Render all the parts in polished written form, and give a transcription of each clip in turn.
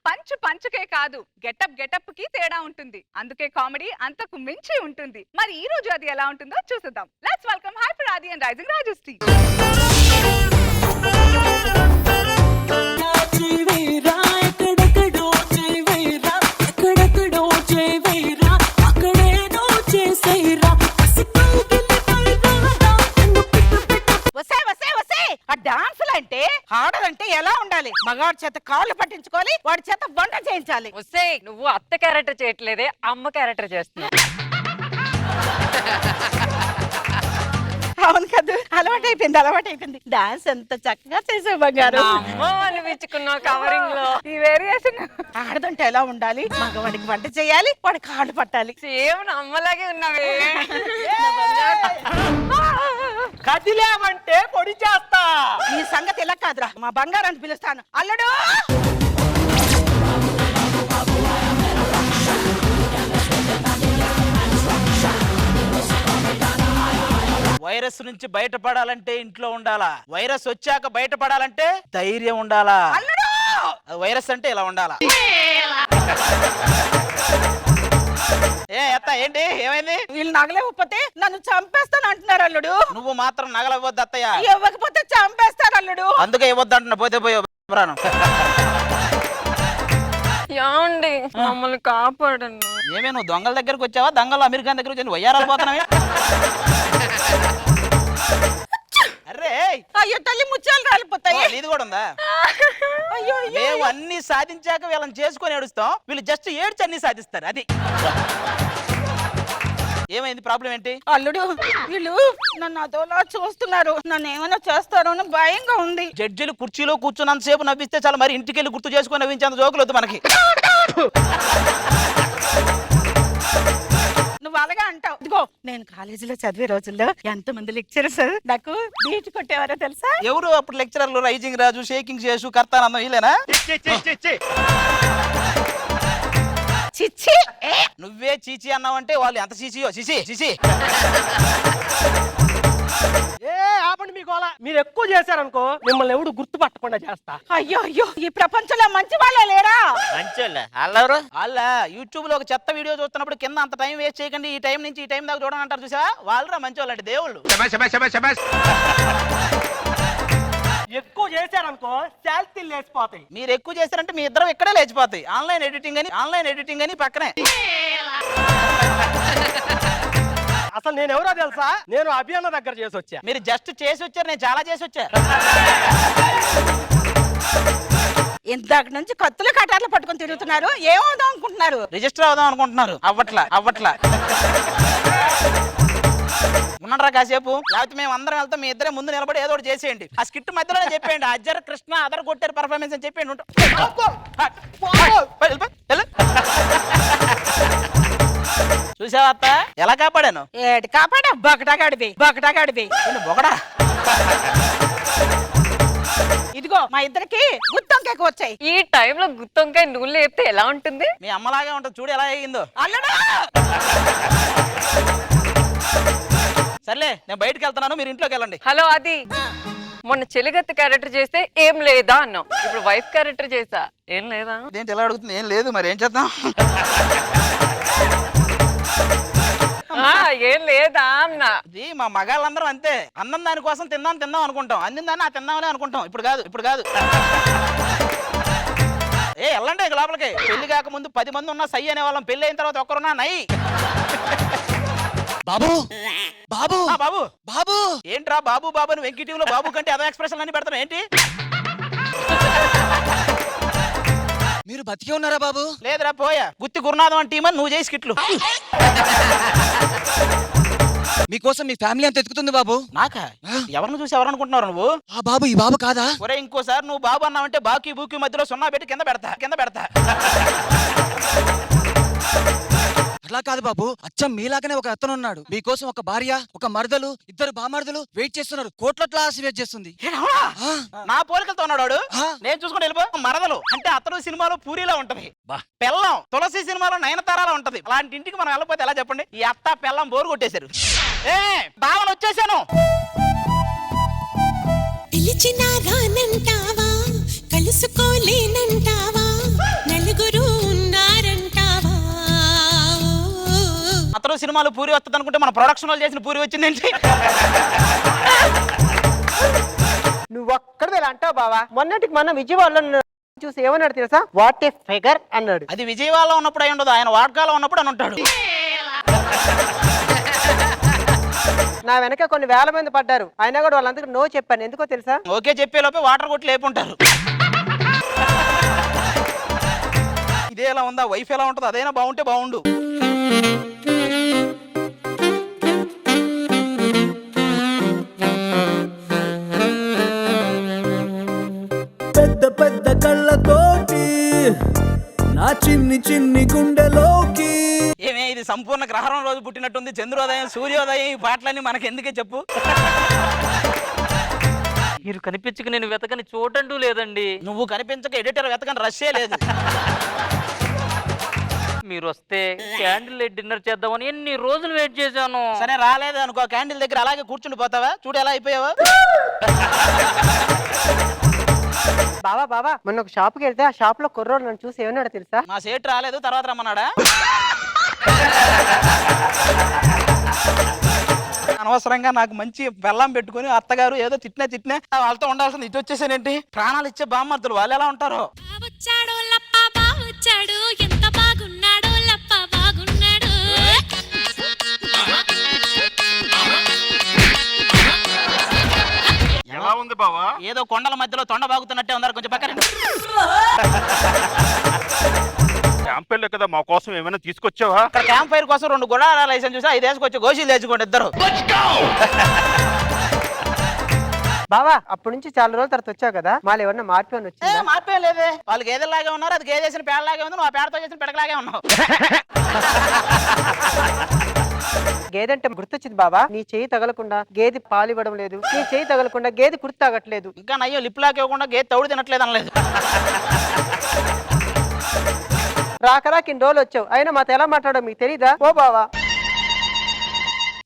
Punch పంచుకే కాదు, getup కి తేడా ఉంటుంది. అందుకే కామెడీ అంతకు మించి ఉంటుంది. మరి ఈ రోజు అది ఎలా ఉంటుందో చూసేద్దాం. లెట్స్ వెల్కమ్ హైపర్ ఆది అండ్ రైజింగ్ రాజశ్రీ. అంటే ఆడదంటే ఎలా ఉండాలి? మగాడి చేత కాళ్ళు పట్టించుకోవాలి, వాడి చేత వంట చేయించాలి. వస్తే నువ్వు అత్త క్యారెక్టర్ చేయట్లేదే, అమ్మ క్యారెక్టర్ చేస్తున్నావు. అవును కదా, అలవాటైపోయింది. డాన్స్ ఎంత చక్కగా చేసావు బంగారు. అనిపించుకున్నావు కవరింగ్ లో ఈ వేరియేషన్. ఆడదంటే ఎలా ఉండాలి? మగవాడికి వంట చేయాలి, వాడి కాళ్ళు పట్టాలి. సేమ్ అమ్మలాగే ఉన్నావే. కదిలేమంటే పొడి చేస్తా. ఈ సంగతి ఎలా కాదురా, మా బంగారాన్ని పిలుస్తాను. అల్లుడు వైరస్ నుంచి బయటపడాలంటే ఇంట్లో ఉండాలా, వైరస్ వచ్చాక బయటపడాలంటే ధైర్యం ఉండాలా. వైరస్ అంటే ఇలా ఉండాలా. ఏంటి ఏమైంది? వీళ్ళు నగలేకపోతే నన్ను చంపేస్తాను అంటున్నారు అల్లుడు. నువ్వు మాత్రం నగలవద్దు అత్తయ్య. ఇవ్వకపోతే చంపేస్తారు అల్లుడు. అందుకే ఇవ్వద్దు అంటున్నా. పోతే పోయే ప్రాణం. యాండి మమ్మల్ని కాపాడండి. ఏమే నువ్వు దొంగల దగ్గరకు వచ్చావా? దొంగలు అమెరికా దగ్గర వచ్చి వయ్యారాలు పోతున్నావే. అరే అయ్యో తల్లి, ముత్యాలు రాలిపోతాయి. ఇది కూడా ఉందా? మేము అన్ని సాధించాక వీళ్ళని చేసుకొని ఏడుస్తాం, వీళ్ళు జస్ట్ ఏడ్చి అన్ని సాధిస్తారు. అది ఏమైంది? ప్రాబ్లం ఏంటి? అల్లుడు వీళ్ళు నన్ను అదోలా చూస్తున్నారు, నన్ను ఏమైనా చేస్తారో అని భయంగా ఉంది. జడ్జిలు కుర్చీలో కూర్చున్నంత సేపు నవ్విస్తే చాలా, మరి ఇంటికి వెళ్ళి గుర్తు చేసుకొని నవ్వించేంత జోకులు వద్దు మనకి. నువ్వు అలాగా అంటావు. ఇదిగో నేను కాలేజీలో చదివే రోజుల్లో ఎంత మంది లెక్చరర్స్ నాకు బీట్ కొట్టేవారో తెలుసా? ఎవరు అప్పుడు లెక్చరర్లు? రైజింగ్ రాజు, షేకింగ్ చేసు, కర్తానందం వీళ్ళేనా? చిచ్చి నువ్వే చీచి అన్నావంటే వాళ్ళు ఎంత చీచియో. చిచి ఆపండి మీ గోల. మీరు ఎక్కువ చేశారనుకో మిమ్మల్ని ఎవడు గుర్తుపట్టకుండా చేస్తా. అయ్యో ఈ ప్రపంచంలో మంచి వాళ్ళే లేరా? వాళ్ళ యూట్యూబ్ లో ఒక చెత్త వీడియో చూస్తున్నప్పుడు కింద అంత టైం వేస్ట్ చేయకండి, ఈ టైం నుంచి ఈ టైం దాకా చూడని అంటారు చూసా? వాళ్ళరా మంచి వాళ్ళు అంటే దేవుళ్ళు. ఎక్కువ చేశారనుకో శాల్తీలు లేచిపోతాయి. మీరు ఎక్కువ చేశారంటే మీ ఇద్దరు ఇక్కడే లేచిపోతాయి. ఆన్లైన్ ఎడిటింగ్ అని పక్కనే. అసలు నేను ఎవరో తెలుసా? నేను అభియాన దగ్గర చేసి వచ్చా. మీరు జస్ట్ చేసి వచ్చారు, నేను చాలా చేసి వచ్చా. ఇందాక నుంచి కత్తులు కటార్లు పట్టుకొని తిరుగుతున్నారు. ఏమవుదాం అనుకుంటున్నారు? రిజిస్టర్ అవుదాం అనుకుంటున్నారు. అవ్వట్లా ఉన్నారా కాసేపు? లేకపోతే మేము అందరం వెళ్తాం, మీ ఇద్దరే ముందు నిలబడి ఏదో ఒకటి చేసేయండి. ఆ స్కిట్ మధ్యలో చెప్పండి, అజ్జర్ కృష్ణ అదర్ కొట్టారు పర్ఫార్మెన్స్ అని చెప్పండి. చూసావా అత్త ఎలా కాపాడాను? ఏడు కాపాడా? బొకటాగాడివి. బొకడా. ఇదిగో మా ఇద్దరికి గుత్తొంకాయకు వచ్చాయి. ఈ టైంలో గుత్తొంకాయ నూనె లేపితే ఎలా ఉంటుంది? మీ అమ్మలాగే ఉంటుంది, చూడు ఎలా అయ్యిందో. అల్లుడు సర్లే నేను బయటకు వెళ్తున్నాను, మీరు ఇంట్లోకి వెళ్ళండి. హలో అది మొన్న చెలిగత్త క్యారెక్టర్ చేస్తే ఏం లేదా అన్నావు, ఇప్పుడు వైఫ్ క్యారెక్టర్ చేసా ఏం లేదా? ఏంటి ఎలా అడుగుతుంది? ఏం లేదు, మరి ఏం చేద్దాం? ఏం లేదా అన్నా. ఇది మా మగాళ్ళందరూ అంతే. అన్నం దానికోసం తిందాం అనుకుంటాం, అందిందాన్ని ఆ తిందామని అనుకుంటాం. ఇప్పుడు కాదు. వెళ్ళండి ఇక లోపలికి. పెళ్లి కాక ముందు 10 మంది ఉన్నా సై అనే వాళ్ళం, పెళ్లి అయిన తర్వాత ఒక్కరున్నా నై. బాబు ఏంట్రా బాబు అని వెంకీ టీవీలో బాబు కంటే అదే ఎక్స్ప్రెషన్ అన్ని పెడతాను ఏంటి? మీరు బతికే ఉన్నారా బాబు? లేదురా పోయా. గుత్తి గురునాథం అని టీం అని నువ్వు చేసి కిట్లు. మీకోసం మీ ఫ్యామిలీ అంత ఎత్తుకుతుంది బాబు. నాకా? ఎవరిని చూసి ఎవరు అనుకుంటున్నారు నువ్వు? ఆ బాబు ఈ బాబు కాదా? ఒరే ఇంకోసారి నువ్వు బాబు అన్నావంటే బాకీ బూకీ మధ్యలో సున్నా పెట్టి కింద పెడతా. అట్లా కాదు బాబు, అచ్చం మీలాగానే ఒక అతను ఉన్నాడు. మీకోసం ఒక భార్య, ఒక మరదలు, 2 బామర్దలు వెయిట్ చేస్తున్నారు. కోట్ల ఆశ వెయిట్ చేస్తుంది. నా పోలికలతో ఉన్నాడు. నేను చూసుకుంటే వెళ్ళిపో. మరదలు అంటే అతను సినిమాలో పూరిలా ఉంటది, పెళ్ళం తులసి సినిమాలో నయనతారాలా ఉంటది. అలాంటి ఇంటికి మనం వెళ్ళకపోతే ఎలా చెప్పండి? ఈ అత్త పెళ్ళం బోరు కొట్టేశారు. బావలు వచ్చేసాను. పిలిచినా రానంటావా, కలుసుకోలేనంటావా, సినిమాలు పూరి వస్తుంది అనుకుంటే మన ప్రొడక్షన్ వాళ్ళు చేసిన పూరి వచ్చిందేంటి? నువ్వు ఒక్కడే ఇలా అంటావు బావా. మొన్నటికి మన విజయవాడలో చూసి ఏమన్నాడు తెలుసా? వాట్ ఏ ఫిగర్ అన్నాడు. అది విజయవాడలో ఉన్నప్పుడు అయి ఉండదు, ఆయన వాడకాలో ఉన్నప్పుడు అని ఉంటాడు. నా వెనక కొన్ని వేల మంది పడ్డారు, అయినా కూడా వాళ్ళందరికీ నో చెప్పాను. ఎందుకో తెలుసా? ఓకే చెప్పే లోపే వాటర్ కొట్టి లేపుంటారు. ఇదే ఎలా ఉందా, వైఫ్ ఎలా ఉంటుంది, అదైనా బాగుంటే బాగుండు. పెద్ద పెద్ద కళ్ళతోటి నా చిన్ని చిన్ని గుండెలోకి. ఏమే ఇది సంపూర్ణ గ్రహణం రోజు పుట్టినట్టుంది, చంద్రోదయం సూర్యోదయం ఈ పాటలన్నీ మనకి ఎందుకే చెప్పు. మీరు కనిపించక నేను వెతకని చోటంటూ లేదండి. నువ్వు కనిపించక ఎడిటర్ వెతకని రష్యే లేదు. మీరు వస్తే క్యాండిల్ లైట్ డిన్నర్ చేద్దామని ఎన్ని రోజులు వెయిట్ చేశాను. సరే రాలేదు అనుకో, క్యాండిల్ దగ్గర అలాగే కూర్చుండి పోతావా? చూడు ఎలా అయిపోయావా. బావా బావా, మొన్న ఒక షాప్కి వెళ్తే ఆ షాప్ లో కుర్రోడు నన్ను చూసి ఏమన్నాడు తెలుసా? మా సేట్ రాలేదు, తర్వాత రమ్మన్నాడా? అనవసరంగా నాకు మంచి బెల్లం పెట్టుకుని అత్తగారు ఏదో తిట్టినా వాళ్ళతో ఉండాల్సింది ఇటు వచ్చేసానేంటి? ప్రాణాలు ఇచ్చే బామ్మర్దులు వాళ్ళు ఎలా ఉంటారో. బావొచ్చాడు లప్ప బావొచ్చాడు, ఎంత బాగున్నాడు లప్ప బాగున్నాడు. ఎలా ఉంది బావా? ఏదో కొండల మధ్యలో తొండ బాగుతున్నట్టే ఉన్నారు, కొంచెం పక్కన. క్యాంప్ వెళ్ళే కదా, మా కోసం ఏమైనా తీసుకొచ్చావా? అక్కడ క్యాంప్ ఫైర్ కోసం 2 గుడాల లైసెన్స్ చూసి 5 వేసుకొచ్చి గోషీలు తెచ్చుకోండి ఇద్దరు. బావా అప్పటి నుంచి చాలా రోజుల తర్వాత వచ్చావు కదా, మాలు ఏమన్నా మార్పు అని వచ్చిందా? మార్పేం లేదే, వాళ్ళు గేదెలాగే ఉన్నారు, అది గేదేసిన పేడలాగే ఉంది, నువ్వు ఆ పేడతో చేసిన పెడకలాగే ఉన్నావు. గేదంటే గుర్తొచ్చింది బాబా, నీ చేయి తగలకుండా గేది పాలు ఇవ్వడం లేదు, నీ చేయి తగలకుండా గేది కుర్తి తాగట్లేదు. ఇంకా నయ్యో లిప్ లాక్ ఇవ్వకుండా గేదె తౌడు తినట్లేదు అనలేదు. రాకరాకి ఇన్ని రోజులు వచ్చావు, అయినా మాతో ఎలా మాట్లాడో మీకు తెలీదా? ఓ బావా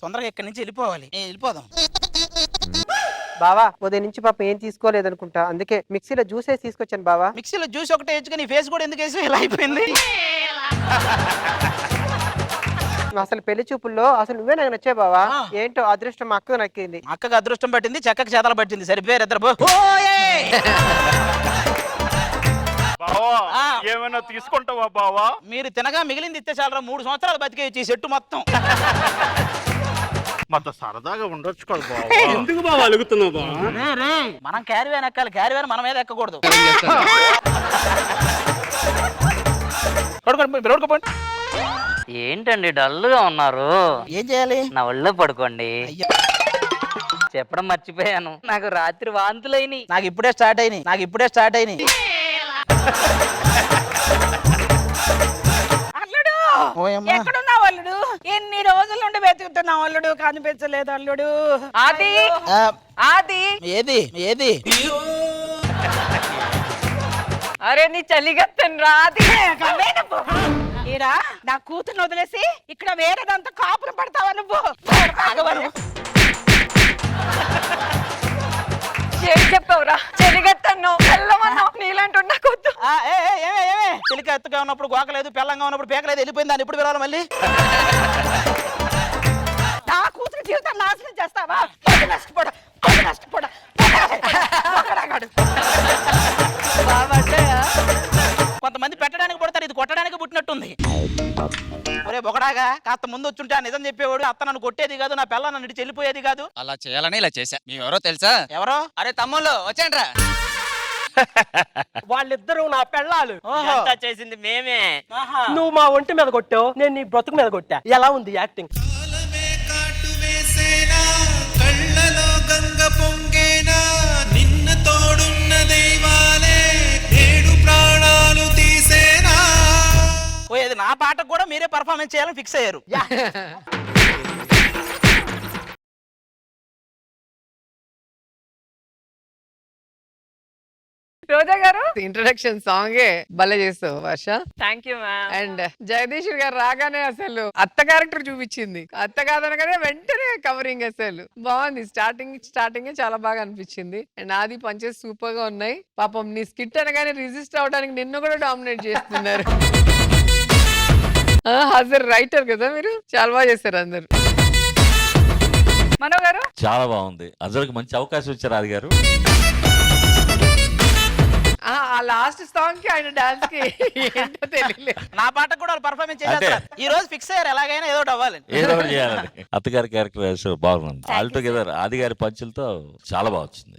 తొందరగా ఇక్కడి నుంచి వెళ్ళిపోవాలి. వెళ్ళిపోదాం. బావా ఉదయం నుంచి పాప ఏం తీసుకోలేదు అనుకుంటా, అందుకే మిక్సీలో జ్యూస్ వేసి తీసుకొచ్చాను బావా. మిక్సీలో జ్యూస్ ఒకటే వేసుకుని ఫేస్ కూడా ఎందుకు వేసి ఇలా అయిపోయింది? అసలు పెళ్లి చూపుల్లో అసలు నువ్వే నాకు నచ్చే బావా. ఏంటో అదృష్టం మా అక్క నక్కింది. అక్కకి అదృష్టం పట్టింది, చెక్కకి చేతలు పట్టింది, సరిపోయారు ఇద్దరు. బావా ఏమైనా తీసుకుంటావా బావా? మీరు తినగా మిగిలింది ఇస్తే చాలరా, 3 సంవత్సరాలు బతికేయచ్చు ఈ చెట్టు మొత్తం. మాతో సరదాగా ఉండొచ్చు కదా బావా. ఎందుకు బావా అలుగుతున్నావు బావా? మనం క్యారీవాన్ ఎక్కాలి, క్యారీవాన్ మన మీద ఎక్కకూడదు. ఏంటండి డల్ గా ఉన్నారు? ఏం చేయాలి? నా ఒళ్ళో పడుకోండి. అయ్యో, చెప్పడం మర్చిపోయాను, నాకు రాత్రి వాంతులైనాయి. నాకు ఇప్పుడే స్టార్ట్ అయినాయి. అల్లుడు ఓయమ్మా. ఎక్కడున్నావు అల్లుడు? ఎన్ని రోజుల నుండి వెతుకుతున్నావు అల్లుడు, కనిపించలేదు అల్లుడు. ఆది ఆ, ఆది ఏది అరే నీ చలిగత్తను రా ఆది. ఈరా నా కూతుర్ని వదిలేసి ఇక్కడ వేరేదంతా కాపురం పడతావా నువ్వు? ఏం చెప్పావురా? చలిగత్తన్నావు, వెళ్ళమన్నావు, నీలాంటి నాకు వద్దు. ఏమే చిలిక ఎత్తుగా ఉన్నప్పుడు గోకలేదు, పెళ్ళంగా ఉన్నప్పుడు పేకలేదు, వెళ్ళిపోయింది దాన్ని ఇప్పుడు పిలవాలి మళ్ళీ. నా కూతురు జీవితం నాశనం చేస్తావా? నష్టపోడ కొంతమంది పెట్టడానికి పుడతారు, ఇది కొట్టడానికి పుట్టినట్టుంది. ఒరే బొకడాగా, కాస్త ముందు వచ్చుంటే ఆ నిజం చెప్పేవాడు. అత్త నన్ను కొట్టేది కాదు, నా పిల్ల నన్ను ఇడిచి వెళ్ళిపోయేది కాదు. అలా చేయాలని ఇలా చేశా. ఎవరో తెలుసా? ఎవరో? అరే తమ్ముళ్ళు వచ్చేయండిరా. వాళ్ళిద్దరూ నా పెళ్ళాలు. ఓహో. చేసింది మేమే. నువ్వు మా ఒంటి మీద కొట్టావు, నేను నీ బ్రతుకు మీద కొట్టా. ఎలా ఉంది యాక్టింగ్? కళ్ళలో గంగ పొంగేనా, నిన్న తోడున్న దైవాలే ఏడు ప్రాణాలు తీసేనా. పోయేది నా పాటకు కూడా మీరే పర్ఫార్మెన్స్ చేయాలని ఫిక్స్ అయ్యారు. రోజా గారు ఇంట్రొడక్షన్ సాంగే భలే చేస్తావు Varsha. Thank you ma'am. And Jagadish గారు రాగానే అసలు అత్త క్యారెక్టర్ చూపించింది. అత్త కాదనగానే వెంటనే కవరింగ్ అసలు బాగుంది. స్టార్టింగ్ చాలా బాగా అనిపించింది. అండ్ ఆది పంచెస్ సూపర్ గా ఉన్నాయి. పాపం నీ స్కిట్ అనగానే రిజిస్టర్ అవడానికి నిన్ను కూడా డామినేట్ చేస్తున్నారు. హాజరు రైటర్ కదా మీరు, చాలా బాగా చేశారు అందరు. మనో గారు చాలా బాగుంది. అజర్కి మంచి అవకాశం ఇచ్చారు ఆది గారు. ఆ లాస్ట్ సాంగ్ కి ఆయన డాన్స్ కి ఏంటో తెలియలేదు. నా పాటకు కూడా వాళ్ళు పర్ఫార్మెన్స్ చేసేస్తారు. ఈ రోజు ఫిక్స్ అయ్యారు ఎలాగైనా ఏదో ఒకటి అవ్వాలని. ఏదో ఒకటి చేయాలని. అత్తగారి క్యారెక్టర్ బాగుంది. ఆల్ టుగెదర్ ఆది గారి పంచులతో చాలా బాగా వచ్చింది.